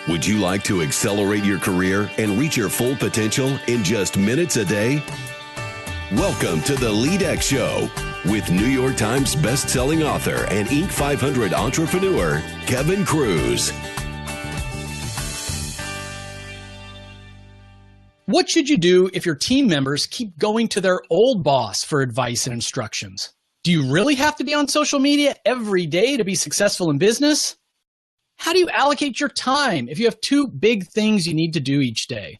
Would you like to accelerate your career and reach your full potential in just minutes a day? Welcome to the LEADx Show with New York Times best-selling author and Inc. 500 entrepreneur, Kevin Kruse. What should you do if your team members keep going to their old boss for advice and instructions? Do you really have to be on social media every day to be successful in business? How do you allocate your time if you have two big things you need to do each day?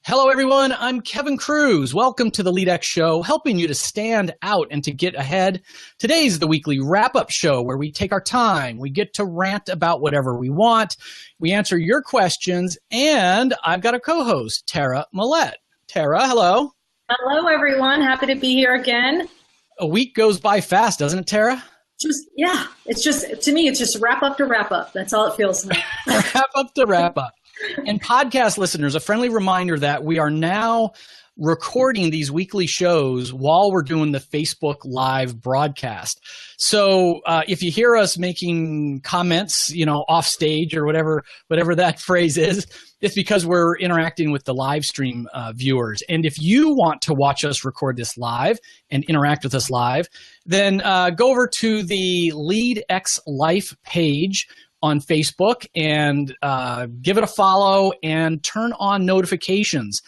Hello, everyone. I'm Kevin Kruse. Welcome to the LEADx Show, helping you to stand out and to get ahead. Today's the weekly wrap-up show where we take our time. We get to rant about whatever we want. We answer your questions, and I've got a co-host, Tara Millette. Tara, hello. Hello, everyone. Happy to be here again. A week goes by fast, doesn't it, Tara? It's just, to me, it's just wrap up to wrap up. That's all it feels like. Wrap up to wrap up. And podcast listeners, a friendly reminder that we are now recording these weekly shows while we're doing the Facebook Live broadcast. So if you hear us making comments, off stage or whatever that phrase is, it's because we're interacting with the live stream viewers. And if you want to watch us record this live and interact with us live, then go over to the LEADx Life page on Facebook and give it a follow and turn on notifications.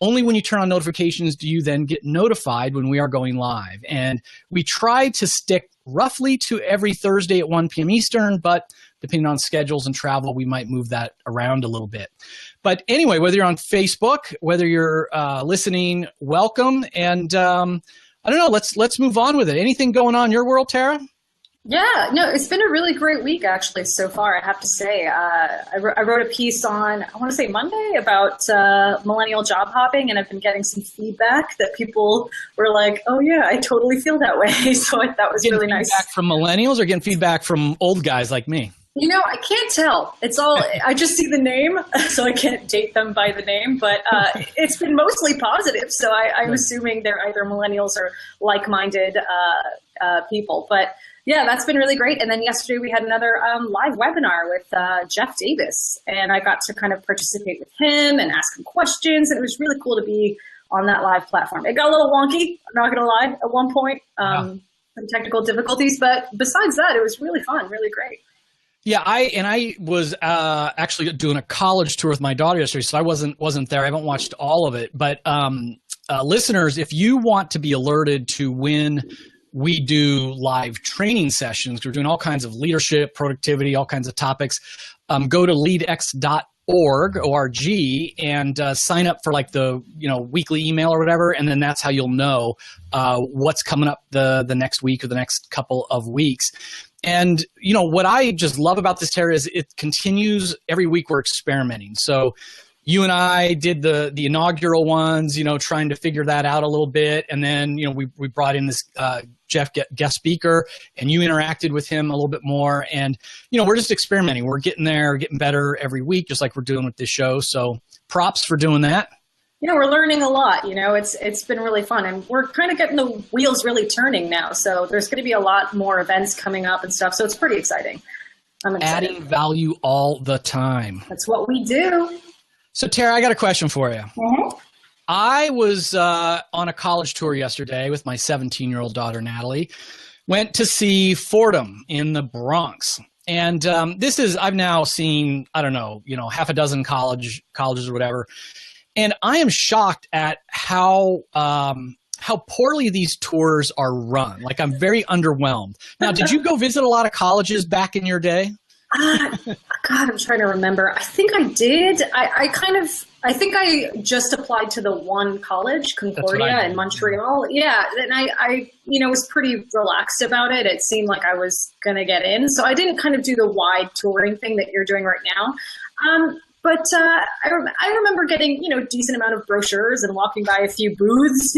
Only when you turn on notifications do you then get notified when we are going live. And we try to stick roughly to every Thursday at 1 p.m. Eastern, but depending on schedules and travel, we might move that around a little bit. But anyway, whether you're on Facebook, whether you're listening, welcome. And I don't know, let's move on with it. Anything going on in your world, Tara? Yeah, no, it's been a really great week, actually, so far, I have to say. I wrote a piece on, I want to say Monday, about millennial job hopping, and I've been getting some feedback that people were like, oh, yeah, I totally feel that way. So that was really nice. Feedback from millennials or getting feedback from old guys like me? I can't tell. It's all, I just see the name, so I can't date them by the name, but it's been mostly positive. So I'm assuming they're either millennials or like-minded people. But yeah, that's been really great. And then yesterday we had another live webinar with Jeff Davis, and I got to kind of participate with him and ask him questions. And it was really cool to be on that live platform. It got a little wonky, I'm not going to lie, at one point, some technical difficulties. But besides that, it was really fun, really great. Yeah, I was actually doing a college tour with my daughter yesterday, so I wasn't there. I haven't watched all of it. But listeners, if you want to be alerted to when we do live training sessions, we're doing all kinds of leadership, productivity, all kinds of topics, go to leadx.org, O-R-G, and sign up for like the weekly email or whatever, and then that's how you'll know what's coming up the next week or the next couple of weeks. And, what I just love about this, Tara, is it continues every week. We're experimenting. So you and I did the inaugural ones, trying to figure that out a little bit. And then, we brought in this Jeff guest speaker, and you interacted with him a little bit more. And, we're just experimenting. We're getting there, getting better every week, just like we're doing with this show. So props for doing that. We're learning a lot, it's been really fun, and we're kind of getting the wheels really turning now. So there's going to be a lot more events coming up and stuff. So it's pretty exciting. I'm excited. Adding value all the time. That's what we do. So Tara, I got a question for you. Mm-hmm. I was on a college tour yesterday with my 17-year-old daughter, Natalie. Went to see Fordham in the Bronx. And I've now seen, half a dozen colleges or whatever. And I am shocked at how poorly these tours are run. Like, I'm very underwhelmed. Now, did you go visit a lot of colleges back in your day? God, I'm trying to remember. I think I did. I think I just applied to the one college, Concordia in Montreal. Yeah. And I was pretty relaxed about it. It seemed like I was going to get in. So I didn't kind of do the wide touring thing that you're doing right now. But I remember getting, decent amount of brochures and walking by a few booths,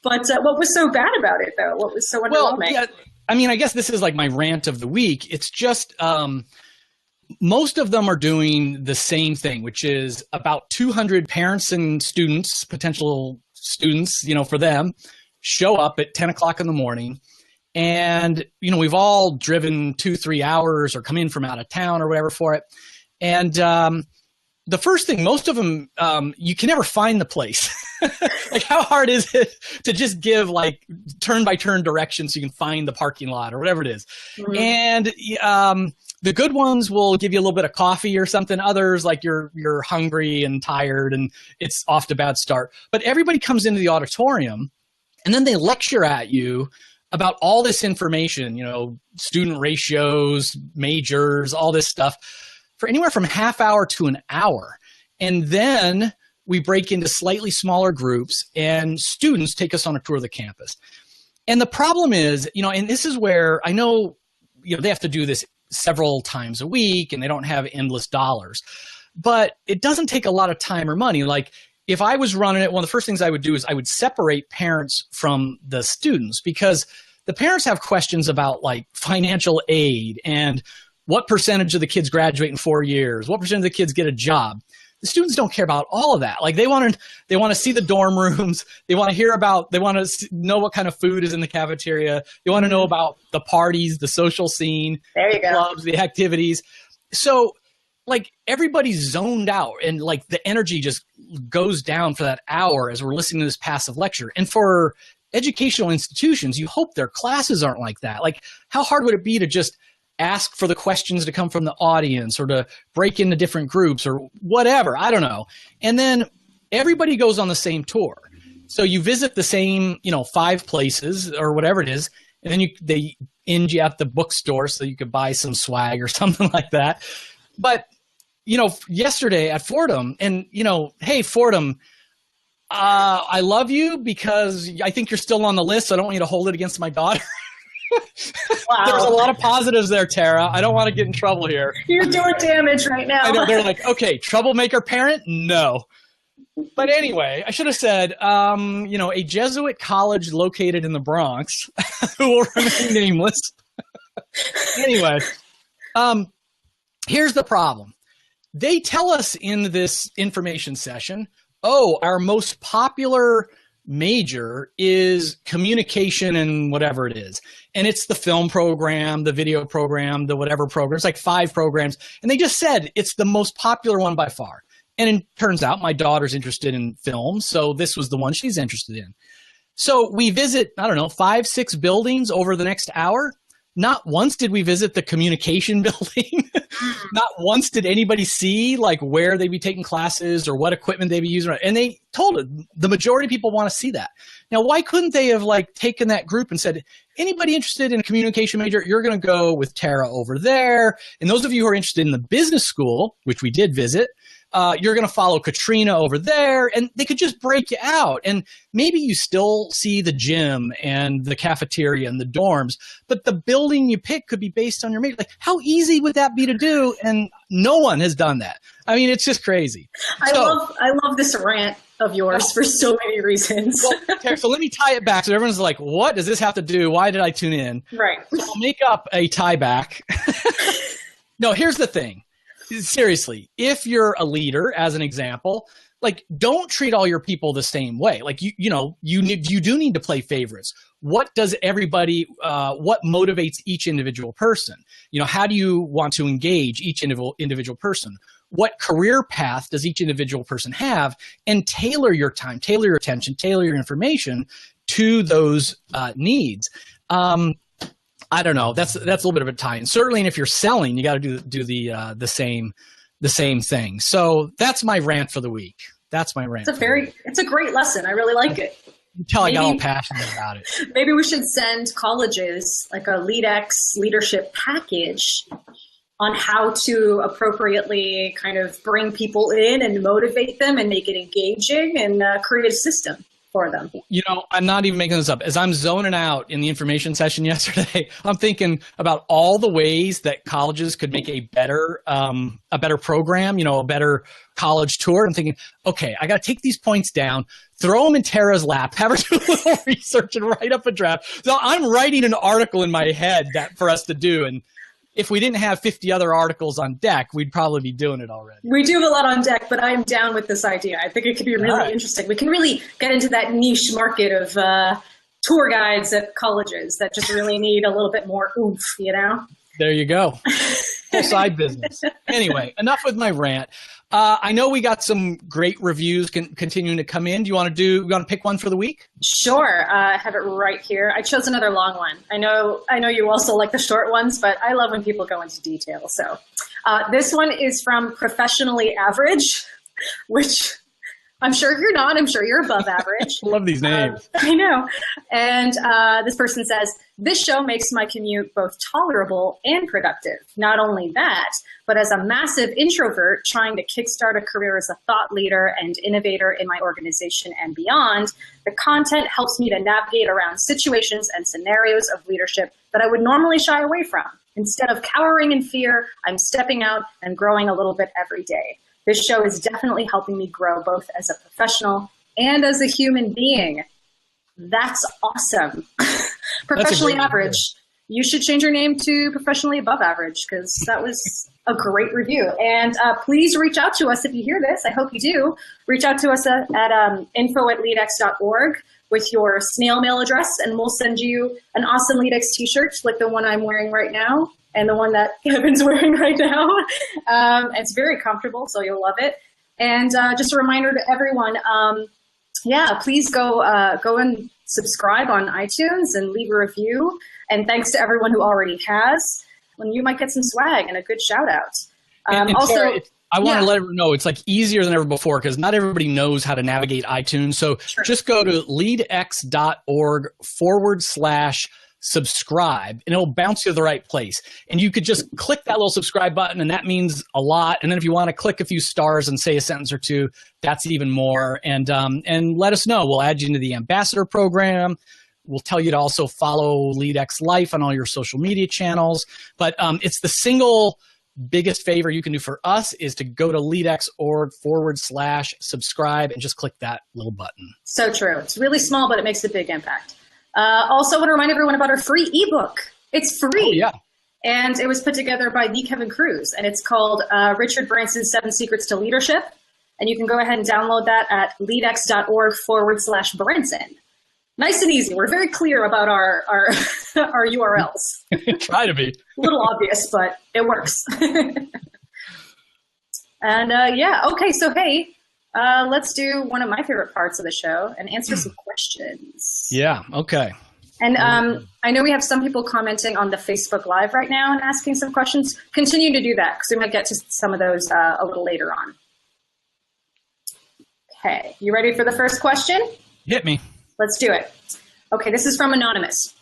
but what was so bad about it, though? What was so underwhelming? Yeah, I guess this is like my rant of the week. It's just most of them are doing the same thing, which is about 200 parents and students, potential students, for them, show up at 10 o'clock in the morning. And, we've all driven 2-3 hours or come in from out of town or whatever for it. And the first thing, most of them, you can never find the place. Like, how hard is it to just give like turn-by-turn directions so you can find the parking lot or whatever it is? Mm-hmm. And the good ones will give you a little bit of coffee or something. Others, like you're hungry and tired and it's off to a bad start. But everybody comes into the auditorium and then they lecture at you about all this information, you know, student ratios, majors, all this stuff for anywhere from half hour to an hour. And then we break into slightly smaller groups and students take us on a tour of the campus. And the problem is, you know, and this is where I know, you know, they have to do this several times a week and they don't have endless dollars, but it doesn't take a lot of time or money. Like, if I was running it, one of the first things I would do is I would separate parents from the students, because the parents have questions about like financial aid and what percentage of the kids graduate in 4 years, what percent of the kids get a job. The students don't care about all of that. Like, they want to see the dorm rooms. They want to know what kind of food is in the cafeteria. They want to know about the parties, the social scene, the clubs, the activities. So like, everybody's zoned out and like the energy just goes down for that hour as we're listening to this passive lecture. And for educational institutions, you hope their classes aren't like that. Like, how hard would it be to just ask for the questions to come from the audience or to break into different groups or whatever? I don't know. And then everybody goes on the same tour. So you visit the same, 5 places or whatever it is. And then they end you at the bookstore so you could buy some swag or something like that. But, yesterday at Fordham, and, hey, Fordham, I love you because I think you're still on the list. So I don't want you to hold it against my daughter. Wow. There's a lot of positives there, Tara. I don't want to get in trouble here. You're doing damage right now. I know. They're like, okay, troublemaker parent? No. But anyway, I should have said, a Jesuit college located in the Bronx who will remain nameless. Anyway, here's the problem. They tell us in this information session, our most popular major is communication and whatever it is. And it's the film program, the video program, the whatever program. It's like 5 programs. And they just said it's the most popular one by far. And it turns out my daughter's interested in film, so this was the one she's interested in. So we visit, 5, 6 buildings over the next hour. Not once did we visit the communication building. Not once did anybody see like where they'd be taking classes or what equipment they'd be using. And they told it, the majority of people want to see that. Now, why couldn't they have like taken that group and said, anybody interested in a communication major, you're going to go with Tara over there. And those of you who are interested in the business school, which we did visit, you're going to follow Katrina over there, and they could just break you out. And maybe you still see the gym and the cafeteria and the dorms, but the building you pick could be based on your major. Like, how easy would that be to do? And no one has done that. I mean, it's just crazy. I love this rant of yours for so many reasons. Well, so let me tie it back. So everyone's like, what does this have to do? Why did I tune in? Right. So I'll make up a tie back. No, here's the thing. Seriously, if you're a leader, as an example, like, don't treat all your people the same way. Like, you do need to play favorites. What does everybody, what motivates each individual person? How do you want to engage each individual person? What career path does each individual person have? And tailor your time, tailor your attention, tailor your information to those needs. I don't know. That's a little bit of a tie-in. Certainly, and if you're selling, you got to do the same thing. So that's my rant for the week. That's my rant. It's a great lesson. I really like it. You tell I got all passionate about it. Maybe we should send colleges like a LEADx leadership package on how to appropriately kind of bring people in and motivate them and make it engaging and create a system for them. I'm not even making this up. As I'm zoning out in the information session yesterday, I'm thinking about all the ways that colleges could make a better program, a better college tour. I'm thinking, okay, I got to take these points down, throw them in Tara's lap, have her do a little research and write up a draft. So I'm writing an article in my head for us to do. And if we didn't have 50 other articles on deck, we'd probably be doing it already. We do have a lot on deck, but I'm down with this idea. I think it could be really interesting. We can really get into that niche market of tour guides at colleges that just really need a little bit more oomph, There you go. Full side business. Anyway, enough with my rant. I know we got some great reviews continuing to come in. Do you want to pick one for the week? Sure. I have it right here. I chose another long one. I know you also like the short ones, but I love when people go into detail. So this one is from Professionally Average, which I'm sure you're not. I'm sure you're above average. I love these names. I know. And this person says, this show makes my commute both tolerable and productive. Not only that, but as a massive introvert trying to kickstart a career as a thought leader and innovator in my organization and beyond, the content helps me to navigate around situations and scenarios of leadership that I would normally shy away from. Instead of cowering in fear, I'm stepping out and growing a little bit every day. This show is definitely helping me grow both as a professional and as a human being. That's awesome. Professionally Average. You should change your name to Professionally Above Average, because that was a great review. And please reach out to us if you hear this. I hope you do. Reach out to us at info@leadx.org with your snail mail address, and we'll send you an awesome LEADx t-shirt like the one I'm wearing right now and the one that Kevin's wearing right now. It's very comfortable, so you'll love it. And just a reminder to everyone, please go and subscribe on iTunes and leave a review. And thanks to everyone who already has. When you might get some swag and a good shout out. Also, Sarah, I want to let everyone know it's like easier than ever before because not everybody knows how to navigate iTunes. So just go to leadx.org/subscribe and it'll bounce you to the right place. And you could just click that little subscribe button and that means a lot. And then if you want to click a few stars and say a sentence or two, that's even more. And let us know. We'll add you into the ambassador program. We'll tell you to also follow LEADx Life on all your social media channels. But it's the single biggest favor you can do for us is to go to leadx.org/subscribe and just click that little button. So true. It's really small, but it makes a big impact. Also, I want to remind everyone about our free ebook. It's free. Oh, yeah. And it was put together by the Kevin Kruse, and it's called Richard Branson's 7 Secrets to Leadership. And you can go ahead and download that at leadx.org/Branson. Nice and easy. We're very clear about our URLs. Try to be. A little obvious, but it works. And okay. So, hey, let's do one of my favorite parts of the show and answer some questions. Yeah. Okay. And I know we have some people commenting on the Facebook Live right now and asking some questions. Continue to do that because we might get to some of those a little later on. Okay. You ready for the first question? Hit me. Let's do it. Okay, this is from Anonymous.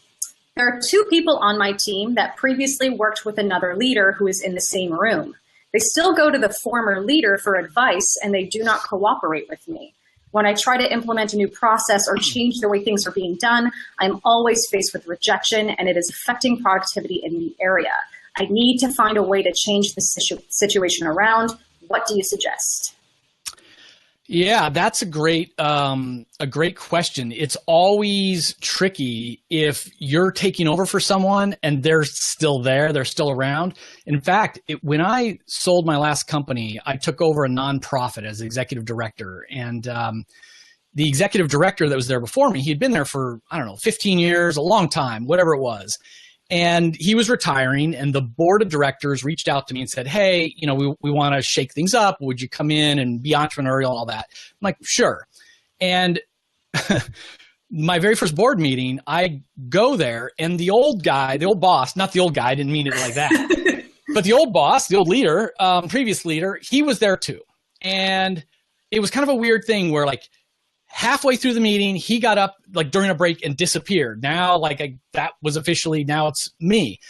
There are 2 people on my team that previously worked with another leader who is in the same room. They still go to the former leader for advice and they do not cooperate with me. When I try to implement a new process or change the way things are being done, I'm always faced with rejection and it is affecting productivity in the area. I need to find a way to change the situation around. What do you suggest? Yeah, that's a great question. It's always tricky if you're taking over for someone and they're still there, they're still around. In fact, when I sold my last company, I took over a nonprofit as executive director. And the executive director that was there before me, he'd been there for, 15 years, a long time, whatever it was. And he was retiring, and the board of directors reached out to me and said, hey, we want to shake things up. Would you come in and be entrepreneurial and all that? I'm like, sure. And my very first board meeting, I go there, and the old boss, not the old guy, I didn't mean it like that, but the old boss, the old leader, previous leader, he was there too. And it was kind of a weird thing where halfway through the meeting, he got up during a break and disappeared. Now, that was officially, now it's me.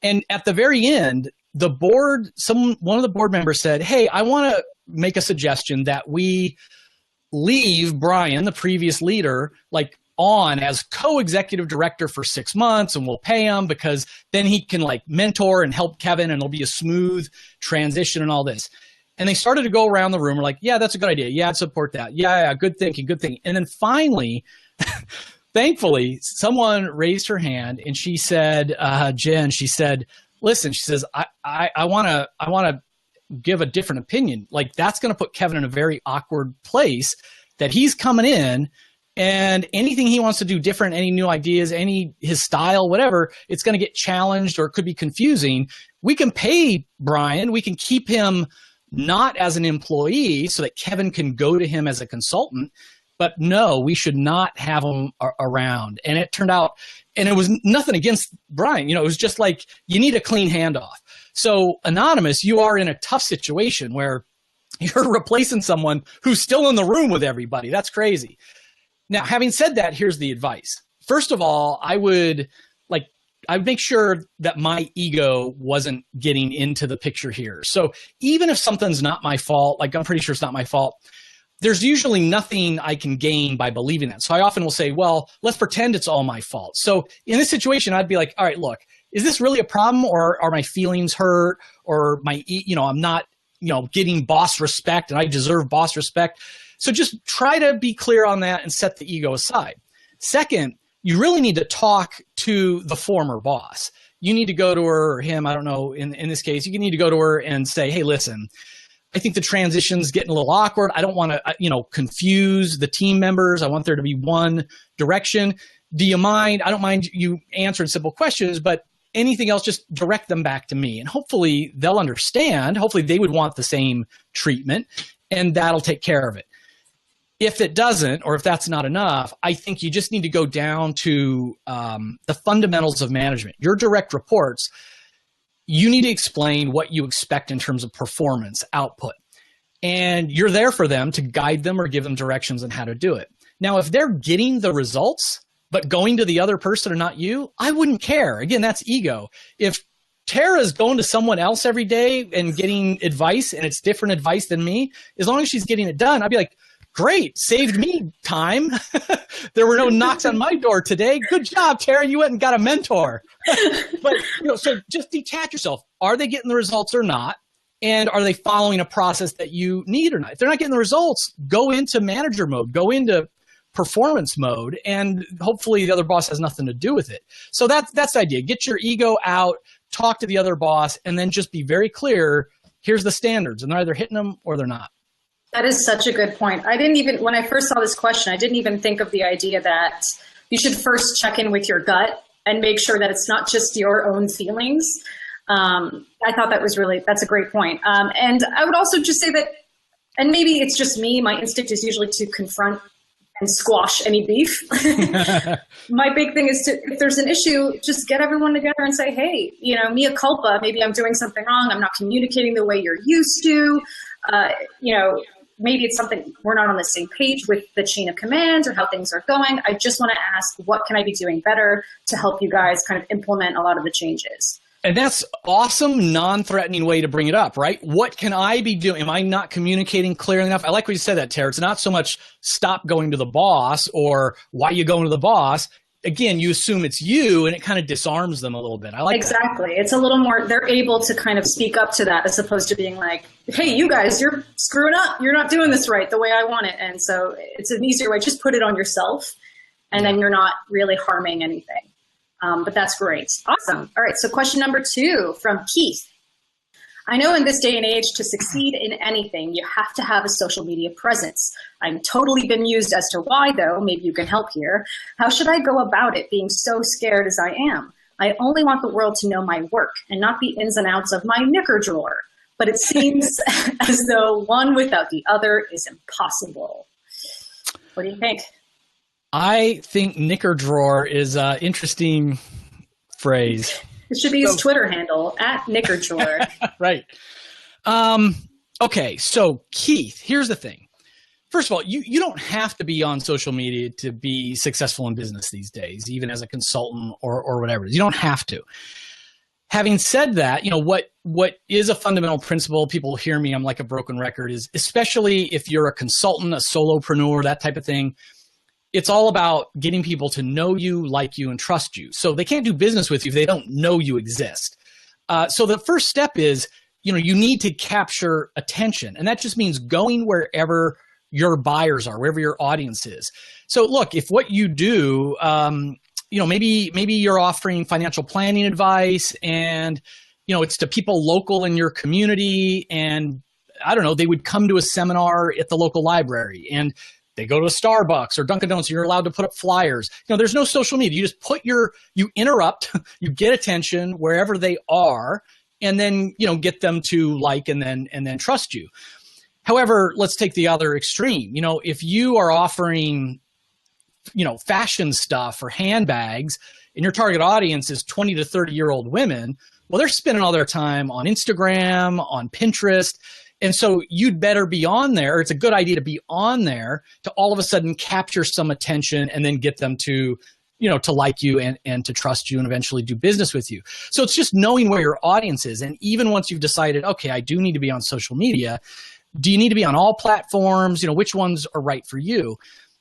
And at the very end, one of the board members said, hey, I want to make a suggestion that we leave Brian, the previous leader, on as co-executive director for 6 months, and we'll pay him because then he can mentor and help Kevin, and it'll be a smooth transition and all this. And they started to go around the room. We're like, yeah, that's a good idea. Yeah, I'd support that. Yeah, good thinking, good thinking. And then finally, thankfully, someone raised her hand and she said, Jen, she said, listen, she says, I want to give a different opinion. That's going to put Kevin in a very awkward place that he's coming in And anything he wants to do different, any new ideas, his style, whatever, it's going to get challenged or it could be confusing. We can pay Brian. We can keep him not as an employee so that Kevin can go to him as a consultant. But no, we should not have him around. And it turned out, and it was nothing against Brian. It was just like, you need a clean handoff. So Anonymous, you are in a tough situation where you're replacing someone who's still in the room with everybody. That's crazy. Now, having said that, here's the advice. First of all, I would make sure that my ego wasn't getting into the picture here. So even if something's not my fault, like I'm pretty sure it's not my fault, there's usually nothing I can gain by believing that. So I often will say, well, let's pretend it's all my fault. So in this situation, I'd be like, all right, look, is this really a problem, or are my feelings hurt, or I'm not, getting boss respect and I deserve boss respect. So just try to be clear on that and set the ego aside. Second, you really need to talk to the former boss. You need to go to her or him. I don't know. In this case, you need to go to her and say, hey, listen, I think the transition's getting a little awkward. I don't want to, confuse the team members. I want there to be one direction. Do you mind? I don't mind you answering simple questions, but anything else, just direct them back to me. And hopefully they'll understand. Hopefully they would want the same treatment, and that'll take care of it. If it doesn't, or if that's not enough, I think you just need to go down to the fundamentals of management. Your direct reports, you need to explain what you expect in terms of performance output. And you're there for them to guide them or give them directions on how to do it. Now, if they're getting the results, but going to the other person or not you, I wouldn't care. Again, that's ego. If Tara's going to someone else every day and getting advice, and it's different advice than me, as long as she's getting it done, I'd be like, great, saved me time. There were no knocks on my door today. Good job, Tara. You went and got a mentor. But so just detach yourself. Are they getting the results or not? And are they following a process that you need or not? If they're not getting the results, go into manager mode, go into performance mode, and hopefully the other boss has nothing to do with it. So that's the idea. Get your ego out, talk to the other boss, and then just be very clear. Here's the standards, and they're either hitting them or they're not. That is such a good point. When I first saw this question, I didn't even think of the idea that you should first check in with your gut and make sure that it's not just your own feelings. I thought that's a great point. And I would also just say that, and maybe it's just me, my instinct is usually to confront and squash any beef. My big thing is if there's an issue, just get everyone together and say, hey, mea culpa, maybe I'm doing something wrong. I'm not communicating the way you're used to. Maybe it's something we're not on the same page with the chain of command or how things are going. I just want to ask, what can I be doing better to help you guys kind of implement a lot of the changes? And that's awesome, non-threatening way to bring it up, right? What can I be doing? Am I not communicating clearly enough? I like what you said that, Tara. It's not so much stop going to the boss or why are you going to the boss. Again, you assume it's you, and it kind of disarms them a little bit. I like exactly. That. It's a little more, they're able to kind of speak up to that as opposed to being like, hey, you guys, you're screwing up. You're not doing this right the way I want it. And so it's an easier way. Just put it on yourself, and then you're not really harming anything. But that's great. Awesome. All right. So question number 2 from Keith. I know in this day and age, to succeed in anything, you have to have a social media presence. I'm totally bemused as to why, though. Maybe you can help here. How should I go about it, being so scared as I am? I only want the world to know my work and not the ins and outs of my knicker drawer. But it seems as though one without the other is impossible. What do you think? I think knicker drawer is an interesting phrase. It should be his Twitter handle, @knickerdrawer. Right. Okay, so Keith, here's the thing. First of all, you don't have to be on social media to be successful in business these days, even as a consultant or whatever. You don't have to. Having said that, what is a fundamental principle, people hear me, I'm like a broken record, is especially if you're a consultant, a solopreneur, that type of thing, it's all about getting people to know you, like you, and trust you. So they can't do business with you if they don't know you exist. So the first step is, you need to capture attention. And that just means going wherever your buyers are, wherever your audience is. So look, if what you do, maybe you're offering financial planning advice and, it's to people local in your community, and I don't know, they would come to a seminar at the local library and they go to a Starbucks or Dunkin' Donuts, you're allowed to put up flyers. There's no social media. You just you interrupt, you get attention wherever they are, and then, get them to like and then trust you. However, let's take the other extreme. If you are offering, fashion stuff or handbags and your target audience is 20 to 30-year-old women, well, they're spending all their time on Instagram, on Pinterest. And so you'd better be on there. It's a good idea to be on there to all of a sudden capture some attention and then get them to, to like you and to trust you and eventually do business with you. So it's just knowing where your audience is. And even once you've decided, okay, I do need to be on social media, do you need to be on all platforms? Which ones are right for you?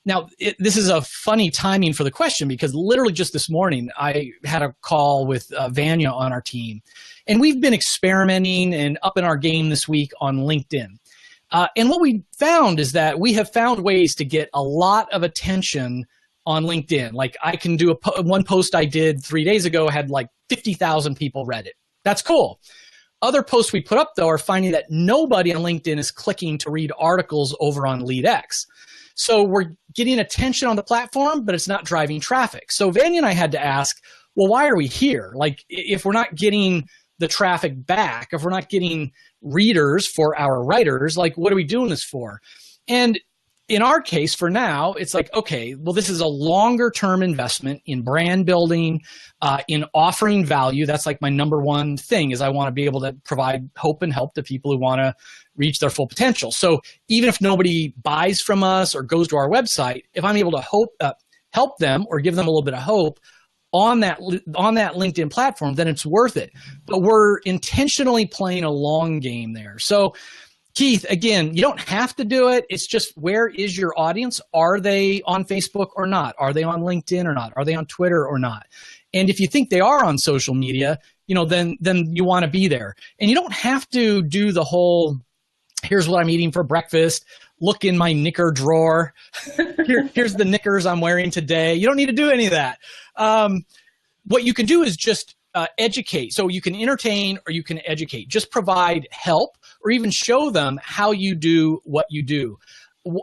Now, this is a funny timing for the question because literally just this morning, I had a call with Vanya on our team. And we've been experimenting and upping our game this week on LinkedIn. And what we found is that we have found ways to get a lot of attention on LinkedIn. Like I can do one post I did 3 days ago had like 50,000 people read it. That's cool. Other posts we put up, though, are finding that nobody on LinkedIn is clicking to read articles over on LEADx. So we're getting attention on the platform, but it's not driving traffic. So Vanya and I had to ask, well, why are we here? Like if we're not getting the traffic back, if we're not getting readers for our writers, like what are we doing this for? And in our case, for now, it's like, okay, well, this is a longer term investment in brand building, in offering value. That's like my number one thing is I want to be able to provide hope and help to people who want to reach their full potential. So even if nobody buys from us or goes to our website, if I'm able to help them or give them a little bit of hope on that LinkedIn platform, then it's worth it. But we're intentionally playing a long game there. So Keith, again, you don't have to do it. It's just where is your audience? Are they on Facebook or not? Are they on LinkedIn or not? Are they on Twitter or not? And if you think they are on social media, then you want to be there. And you don't have to do the whole, here's what I'm eating for breakfast, look in my knicker drawer, here's the knickers I'm wearing today. You don't need to do any of that. What you can do is just educate. So you can entertain or you can educate. Just provide help or even show them how you do what you do.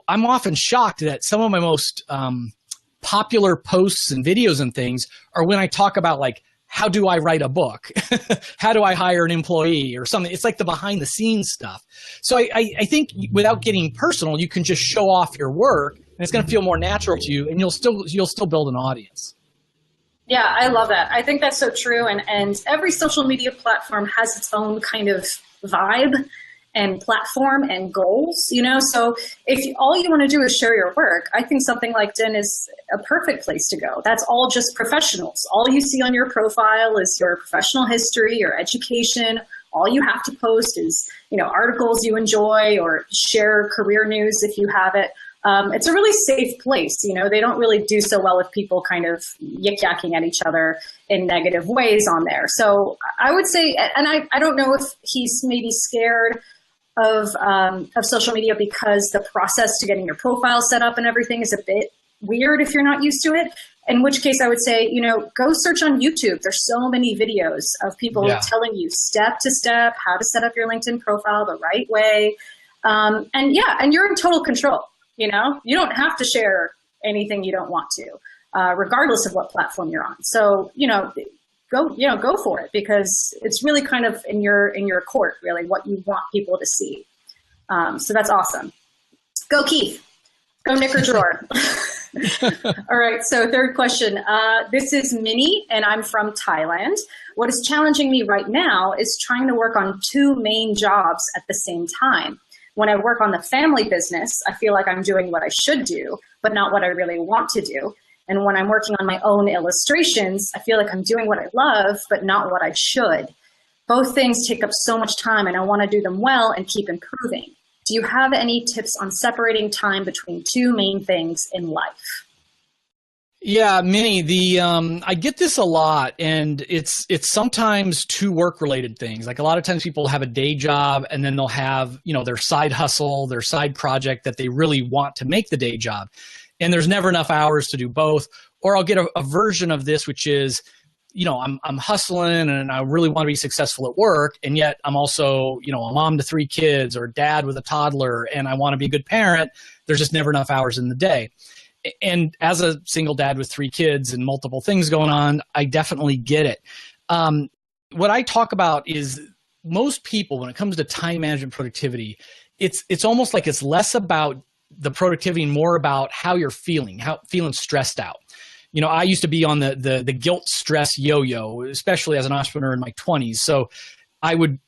I'm often shocked that some of my most popular posts and videos and things are when I talk about like, how do I write a book? How do I hire an employee or something? It's like the behind the scenes stuff. So I think without getting personal, you can just show off your work and it's going to feel more natural to you and you'll still build an audience. Yeah, I love that. I think that's so true. And every social media platform has its own kind of vibe and platform and goals, So if all you want to do is share your work, I think something like LinkedIn is a perfect place to go. That's all just professionals. All you see on your profile is your professional history, your education. All you have to post is, articles you enjoy or share career news if you have it. It's a really safe place. They don't really do so well with people kind of yik-yakking at each other in negative ways on there. So I would say, and I don't know if he's maybe scared of social media because the process to getting your profile set up and everything is a bit weird if you're not used to it. In which case I would say, go search on YouTube. There's so many videos of people telling you step to step how to set up your LinkedIn profile the right way. And you're in total control. You don't have to share anything you don't want to, regardless of what platform you're on. So, go for it because it's really kind of in your court, really, what you want people to see. So that's awesome. Go, Keith. Go knicker drawer. All right. So third question. This is Minnie, and I'm from Thailand. What is challenging me right now is trying to work on two main jobs at the same time. When I work on the family business, I feel like I'm doing what I should do, but not what I really want to do. And when I'm working on my own illustrations, I feel like I'm doing what I love, but not what I should. Both things take up so much time and I want to do them well and keep improving. Do you have any tips on separating time between two main things in life? Yeah, Minnie, I get this a lot, and it's sometimes two work-related things. Like a lot of times people have a day job, and then they'll have, their side hustle, their side project that they really want to make the day job. And there's never enough hours to do both. Or I'll get a version of this, which is I'm hustling and I really want to be successful at work. And yet I'm also, a mom to 3 kids or dad with a toddler, and I want to be a good parent. There's just never enough hours in the day. And as a single dad with 3 kids and multiple things going on, I definitely get it. What I talk about is most people, when it comes to time management productivity, it's almost like it's less about the productivity and more about how you're feeling stressed out. I used to be on the guilt stress yo-yo, especially as an entrepreneur in my 20s. So I would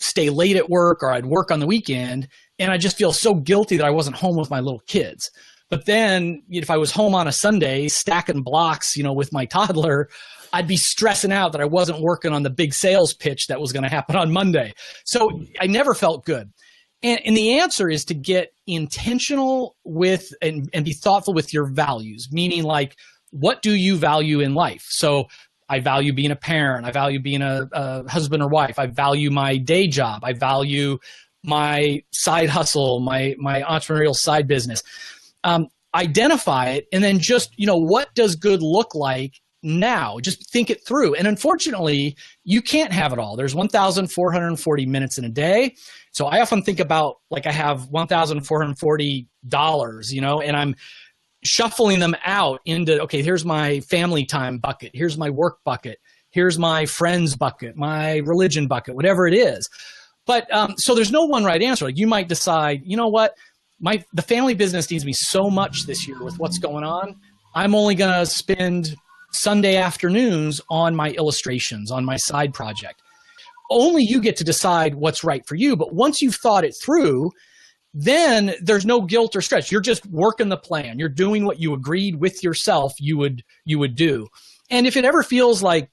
stay late at work or I'd work on the weekend, and I just feel so guilty that I wasn't home with my little kids. But then if I was home on a Sunday stacking blocks, with my toddler, I'd be stressing out that I wasn't working on the big sales pitch that was going to happen on Monday. So I never felt good. And the answer is to get intentional with and be thoughtful with your values, meaning like, what do you value in life? So I value being a parent. I value being a husband or wife. I value my day job. I value my side hustle, my entrepreneurial side business. Identify it, and then just, what does good look like now? Just think it through. And unfortunately, you can't have it all. There's 1,440 minutes in a day. So I often think about like I have $1,440, and I'm shuffling them out into, okay, here's my family time bucket. Here's my work bucket. Here's my friends bucket, my religion bucket, whatever it is. But so there's no one right answer. Like you might decide, you know what, the family business needs me so much this year with what's going on. I'm only going to spend Sunday afternoons on my illustrations, on my side project. Only you get to decide what's right for you. But once you've thought it through, then there's no guilt or stress. You're just working the plan. You're doing what you agreed with yourself you would do. And if it ever feels like,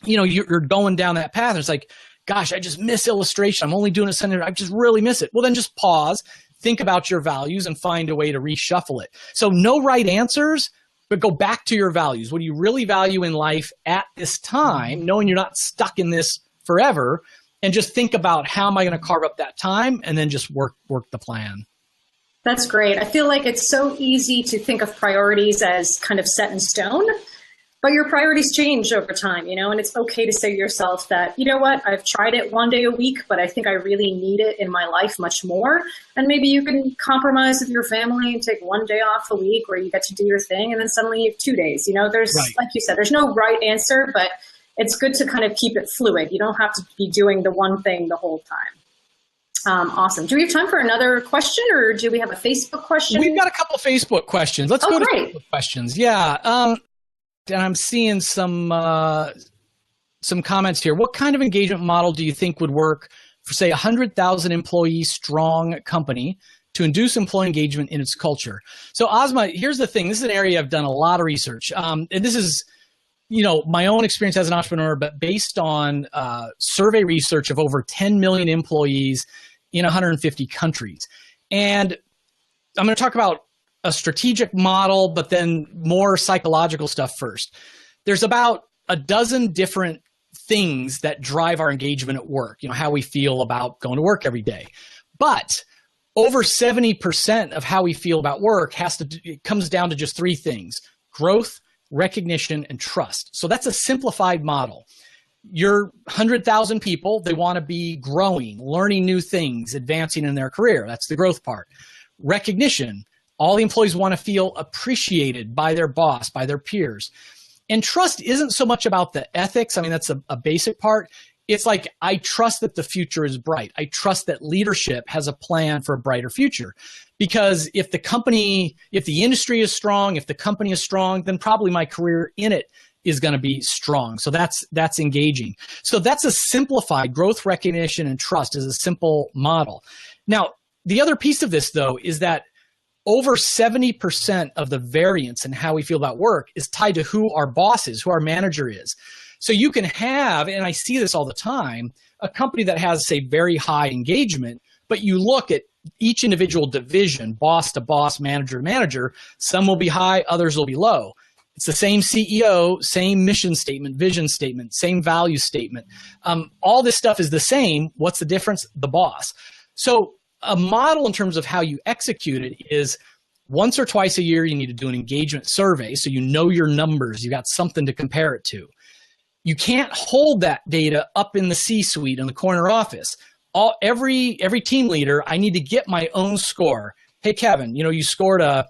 you're going down that path, and it's like, gosh, I just miss illustration. I'm only doing it Sunday. I just really miss it. Well, then just pause, think about your values, and find a way to reshuffle it. So no right answers, but go back to your values. What do you really value in life at this time, knowing you're not stuck in this forever? And just think about, how am I going to carve up that time, and then just work the plan. That's great. I feel like it's so easy to think of priorities as kind of set in stone, but your priorities change over time, and it's okay to say to yourself that, you know what, I've tried it one day a week, but I think I really need it in my life much more. And maybe you can compromise with your family and take one day off a week where you get to do your thing, and then suddenly you have 2 days. There's, right, like you said, there's no right answer, but it's good to kind of keep it fluid. You don't have to be doing the one thing the whole time. Awesome. Do we have time for another question, or do we have a Facebook question? We've got a couple of Facebook questions. Let's go to Facebook questions. Yeah. And I'm seeing some comments here. What kind of engagement model do you think would work for, say, 100,000 employee strong company to induce employee engagement in its culture? So Ozma, here's the thing. This is an area I've done a lot of research. And this is, my own experience as an entrepreneur, but based on survey research of over 10 million employees in 150 countries. And I'm going to talk about a strategic model, but then more psychological stuff first. There's about a dozen different things that drive our engagement at work, how we feel about going to work every day. But over 70% of how we feel about work it comes down to just 3 things: growth, recognition, and trust. So that's a simplified model. You're 100,000 people. They want to be growing, learning new things, advancing in their career. That's the growth part. Recognition. All the employees want to feel appreciated by their boss, by their peers. And trust isn't so much about the ethics. I mean, that's a basic part. It's like, I trust that the future is bright. I trust that leadership has a plan for a brighter future. Because if the industry is strong, if the company is strong, then probably my career in it is going to be strong. So that's engaging. So that's a simplified growth, recognition, and trust is a simple model. Now, the other piece of this, though, is that over 70% of the variance in how we feel about work is tied to who our boss is, who our manager is. So you can have, and I see this all the time, a company that has, say, very high engagement, but you look at each individual division, boss to boss, manager to manager, some will be high, others will be low. It's the same CEO, same mission statement, vision statement, same value statement. All this stuff is the same. What's the difference? The boss. So a model in terms of how you execute it is once or twice a year, you need to do an engagement survey so you know your numbers. You got something to compare it to. You can't hold that data up in the C-suite in the corner office. Every team leader, I need to get my own score. Hey, Kevin, you scored a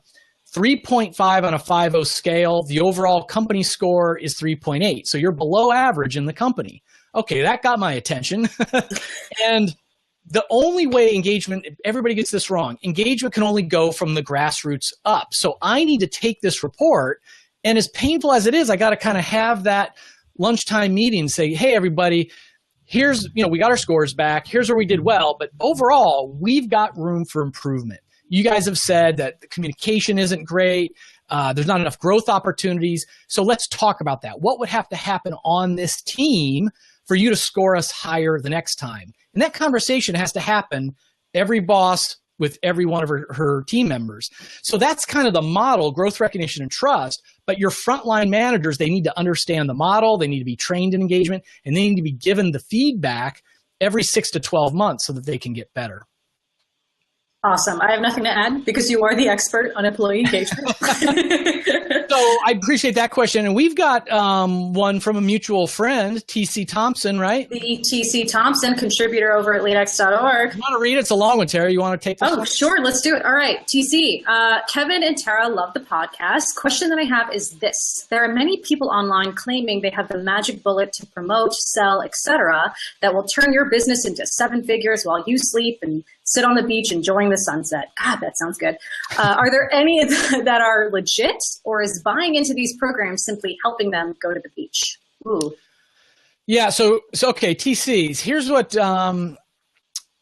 3.5 on a 5-0 scale. The overall company score is 3.8. So you're below average in the company. Okay, that got my attention. And the only way engagement, everybody gets this wrong, engagement can only go from the grassroots up. So I need to take this report, and as painful as it is, I got to kind of have that lunchtime meeting and say, hey, everybody, here's, we got our scores back. Here's where we did well. But overall, we've got room for improvement. You guys have said that the communication isn't great. There's not enough growth opportunities. So let's talk about that. What would have to happen on this team for you to score us higher the next time? And that conversation has to happen, every boss with every one of her team members. So that's kind of the model, growth, recognition, and trust. But your frontline managers, they need to understand the model. They need to be trained in engagement, and they need to be given the feedback every 6 to 12 months so that they can get better. Awesome. I have nothing to add because you are the expert on employee engagement. So I appreciate that question. And we've got one from a mutual friend, TC Thompson, right? The TC Thompson, contributor over at LEADx.org. You want to read it? It's a long one, Terry. You want to take this? Oh, sure. Let's do it. All right. TC, Kevin and Tara love the podcast. Question that I have is this. There are many people online claiming they have the magic bullet to promote, sell, etc., that will turn your business into 7 figures while you sleep and sit on the beach enjoying the sunset. God, that sounds good. Are there any that are legit, or is buying into these programs simply helping them go to the beach? Ooh. Yeah. So okay, TCs. Here's what.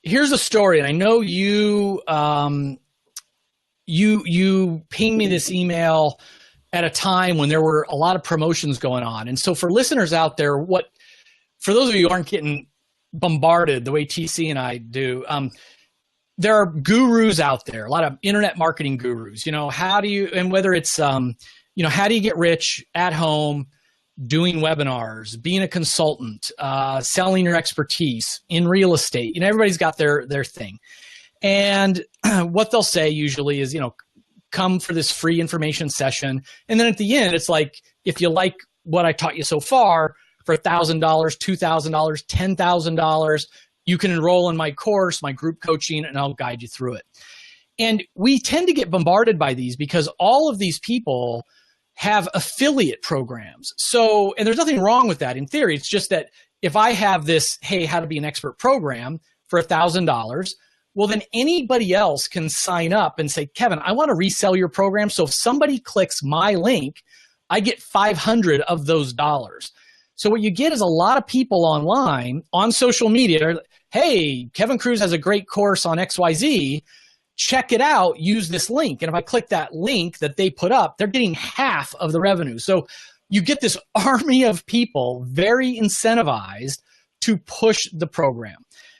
Here's a story, and I know you. You pinged me this email at a time when there were a lot of promotions going on, and so for listeners out there, for those of you who aren't getting bombarded the way TC and I do. There are gurus out there, a lot of internet marketing gurus, how do you, and whether it's, how do you get rich at home, doing webinars, being a consultant, selling your expertise in real estate, everybody's got their thing. And what they'll say usually is, come for this free information session. And then at the end, it's like, if you like what I taught you so far, for $1,000, $2,000, $10,000, you can enroll in my course, my group coaching, and I'll guide you through it. And we tend to get bombarded by these because all of these people have affiliate programs. So, and there's nothing wrong with that in theory. It's just that if I have this, hey, how to be an expert program for $1,000, well, then anybody else can sign up and say, Kevin, I want to resell your program. So if somebody clicks my link, I get 500 of those dollars. So what you get is a lot of people online on social media. Hey, Kevin Kruse has a great course on XYZ. Check it out. Use this link. And if I click that link that they put up, they're getting half of the revenue. So you get this army of people very incentivized to push the program.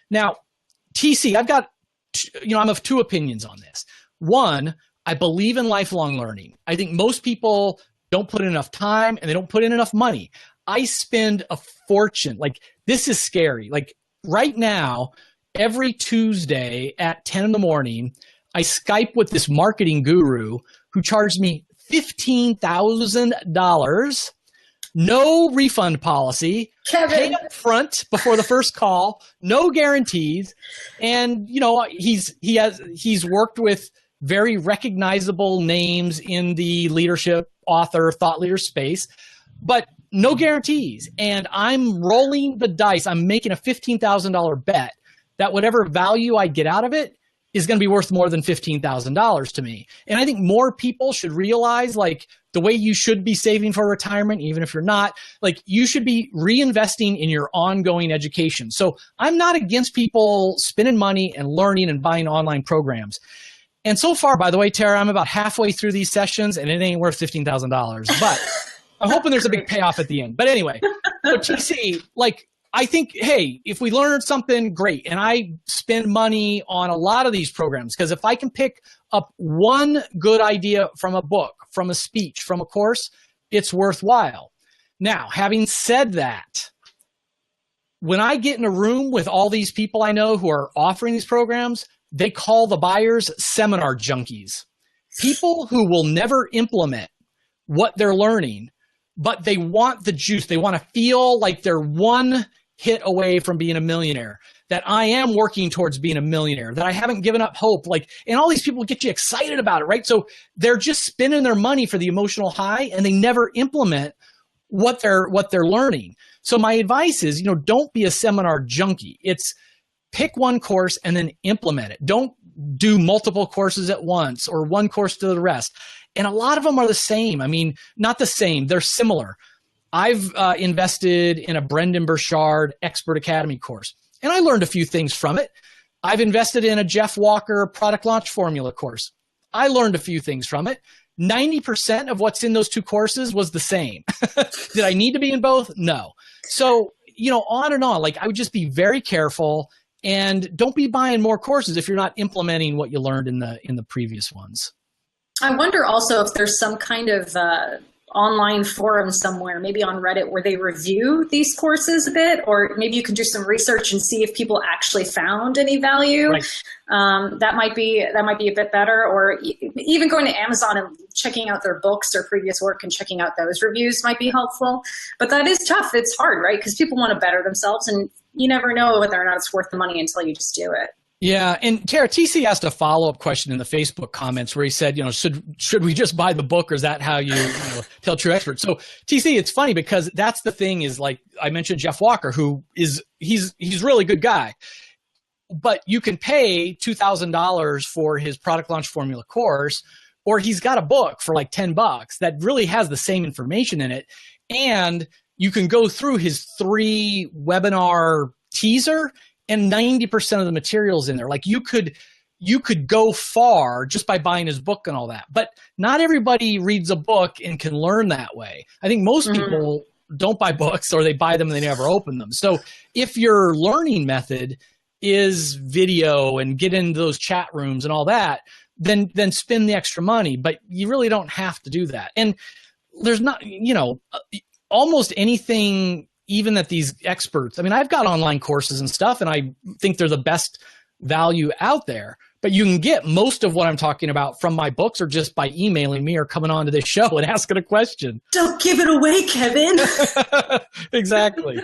Now, TC, I'm of 2 opinions on this. One, I believe in lifelong learning. I think most people don't put in enough time and they don't put in enough money. I spend a fortune. Like, this is scary. Like, right now, every Tuesday at 10 in the morning, I Skype with this marketing guru who charged me $15,000, no refund policy, Kevin. Pay up front before the first call, no guarantees. And, he's worked with very recognizable names in the leadership, author, thought leader space, but no guarantees. And I'm rolling the dice. I'm making a $15,000 bet that whatever value I get out of it is going to be worth more than $15,000 to me. And I think more people should realize, like, the way you should be saving for retirement, even if you're not, like, you should be reinvesting in your ongoing education. So I'm not against people spending money and learning and buying online programs. And so far, by the way, Tara, I'm about halfway through these sessions and it ain't worth $15,000, but I'm hoping there's a big payoff at the end. But anyway, so TC, I think, hey, if we learn something, great. And I spend money on a lot of these programs because if I can pick up one good idea from a book, from a speech, from a course, it's worthwhile. Now, having said that, when I get in a room with all these people I know who are offering these programs, they call the buyers seminar junkies. People who will never implement what they're learning, but they want the juice. They want to feel like they're one hit away from being a millionaire, that I am working towards being a millionaire, that I haven't given up hope. And all these people get you excited about it, right? So they're just spending their money for the emotional high, and they never implement what they're learning. So my advice is, don't be a seminar junkie. It's pick one course and then implement it. Don't do multiple courses at once or one course to the rest. And a lot of them are the same. I mean, not the same. They're similar. I've invested in a Brendan Burchard Expert Academy course, and I learned a few things from it. I've invested in a Jeff Walker product launch formula course. I learned a few things from it. 90% of what's in those two courses was the same. Did I need to be in both? No. So, on and on. I would just be very careful, and don't be buying more courses if you're not implementing what you learned in the previous ones. I wonder also if there's some kind of online forum somewhere, maybe on Reddit, where they review these courses a bit, or maybe you can do some research and see if people actually found any value. Right. That might be a bit better, or even going to Amazon and checking out their books or previous work and checking out those reviews might be helpful. But that is tough. It's hard, right? Because people want to better themselves, and you never know whether or not it's worth the money until you just do it. Yeah, and Tara, TC asked a follow-up question in the Facebook comments where he said, should we just buy the book, or is that how you tell true experts? So TC, it's funny because that's the thing is, like I mentioned, Jeff Walker, who he's really good guy, but you can pay $2,000 for his product launch formula course, or he's got a book for like $10 that really has the same information in it, and you can go through his 3 webinar teaser, and 90% of the materials in there. You could go far just by buying his book and all that. But not everybody reads a book and can learn that way. I think most people don't buy books, or they buy them and they never open them. So if your learning method is video and get into those chat rooms and all that, then spend the extra money. But you really don't have to do that. And there's not, almost anything, even that these experts, I mean, I've got online courses and stuff, and I think they're the best value out there, but you can get most of what I'm talking about from my books, or just by emailing me or coming on to this show and asking a question. Don't give it away, Kevin. Exactly.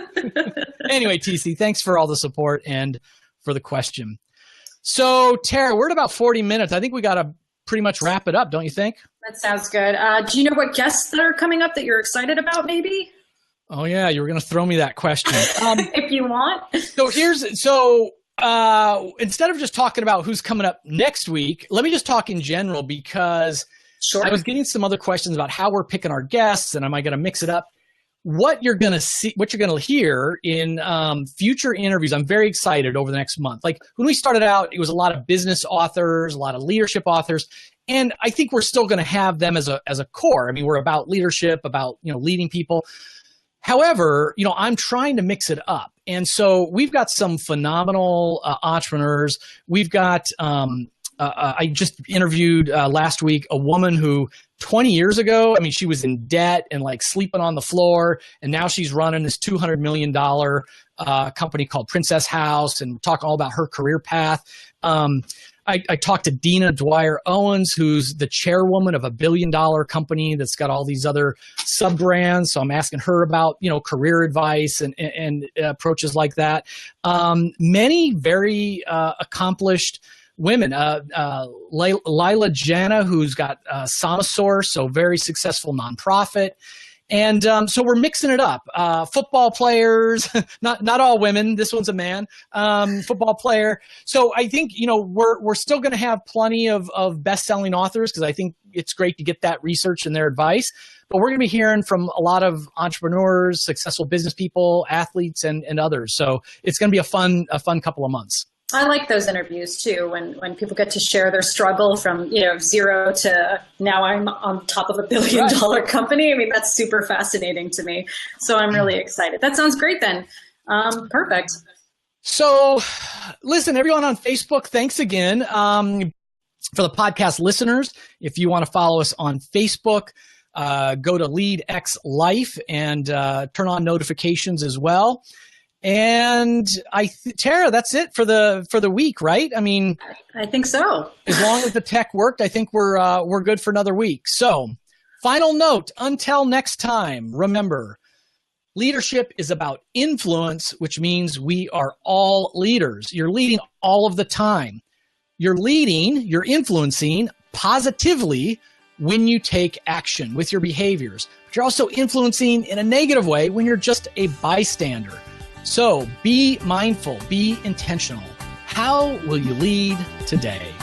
Anyway, TC, thanks for all the support and for the question. So Tara, we're at about 40 minutes. I think we got to pretty much wrap it up, don't you think? That sounds good. Do you know what guests that are coming up that you're excited about, maybe? Oh yeah, you were going to throw me that question. If you want. So instead of just talking about who's coming up next week, let me just talk in general, because Sure. I was getting some other questions about how we're picking our guests, and am I going to mix it up? What you're going to hear in future interviews, I'm very excited over the next month. Like when we started out, it was a lot of business authors, a lot of leadership authors, and I think we're still going to have them as a core. I mean, we're about leadership, about leading people. However, I'm trying to mix it up. And so we've got some phenomenal entrepreneurs. We've got, I just interviewed last week a woman who 20 years ago, I mean, she was in debt and like sleeping on the floor. And now she's running this $200 million company called Princess House, and talk all about her career path. I talked to Dina Dwyer Owens, who's the chairwoman of a $1 billion company that's got all these other sub brands. So I'm asking her about, career advice and approaches like that. Many very accomplished women. Lila Jana, who's got Sonosaurce, so very successful nonprofit. And so we're mixing it up. Football players, not all women. This one's a man. Football player. So I think we're still going to have plenty of best-selling authors, because I think it's great to get that research and their advice. But we're going to be hearing from a lot of entrepreneurs, successful business people, athletes, and others. So it's going to be a fun couple of months. I like those interviews too, when people get to share their struggle from, zero to now I'm on top of $1 billion company. I mean, that's super fascinating to me. So I'm really excited. That sounds great then. Perfect. So listen, everyone on Facebook, thanks again. For the podcast listeners, if you want to follow us on Facebook, go to LEADx Life and turn on notifications as well. And Tara, that's it for the week, right? I mean, I think so. As long as the tech worked, I think we're good for another week. So Final note, until next time, remember, leadership is about influence, which means we are all leaders. You're leading all of the time. You're leading, you're influencing positively when you take action with your behaviors. But you're also influencing in a negative way when you're just a bystander. So be mindful, be intentional. How will you lead today?